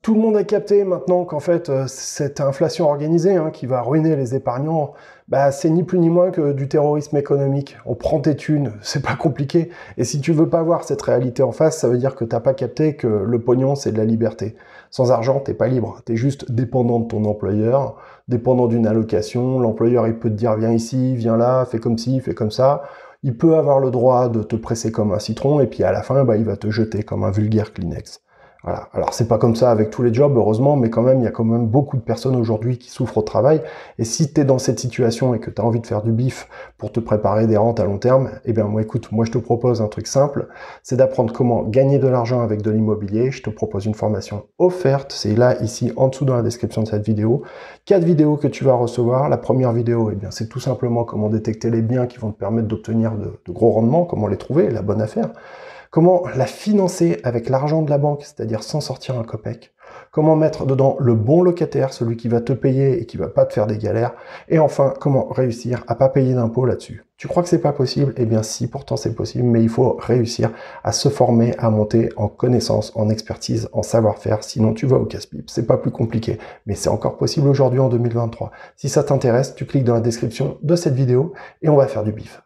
Tout le monde a capté maintenant qu'en fait, cette inflation organisée qui va ruiner les épargnants, bah, c'est ni plus ni moins que du terrorisme économique. On prend tes thunes, c'est pas compliqué. Et si tu veux pas voir cette réalité en face, ça veut dire que t'as pas capté que le pognon, c'est de la liberté. Sans argent, t'es pas libre. T'es juste dépendant de ton employeur, dépendant d'une allocation. L'employeur, il peut te dire, viens ici, viens là, fais comme ci, fais comme ça. Il peut avoir le droit de te presser comme un citron, et puis à la fin, bah, il va te jeter comme un vulgaire Kleenex. Voilà. Alors c'est pas comme ça avec tous les jobs, heureusement, mais quand même, il y a quand même beaucoup de personnes aujourd'hui qui souffrent au travail. Et si tu es dans cette situation et que tu as envie de faire du bif pour te préparer des rentes à long terme, eh bien moi écoute, moi je te propose un truc simple, c'est d'apprendre comment gagner de l'argent avec de l'immobilier. Je te propose une formation offerte, c'est là, ici, en dessous dans la description de cette vidéo. 4 vidéos que tu vas recevoir. La première vidéo, eh bien c'est tout simplement comment détecter les biens qui vont te permettre d'obtenir de gros rendements, comment les trouver, la bonne affaire. Comment la financer avec l'argent de la banque, c'est-à-dire sans sortir un copec. Comment mettre dedans le bon locataire, celui qui va te payer et qui va pas te faire des galères. Et enfin, comment réussir à pas payer d'impôts là-dessus. Tu crois que c'est pas possible? Eh bien si, pourtant c'est possible, mais il faut réussir à se former, à monter en connaissance, en expertise, en savoir-faire, sinon tu vas au casse-pipe. C'est pas plus compliqué, mais c'est encore possible aujourd'hui en 2023. Si ça t'intéresse, tu cliques dans la description de cette vidéo et on va faire du bif.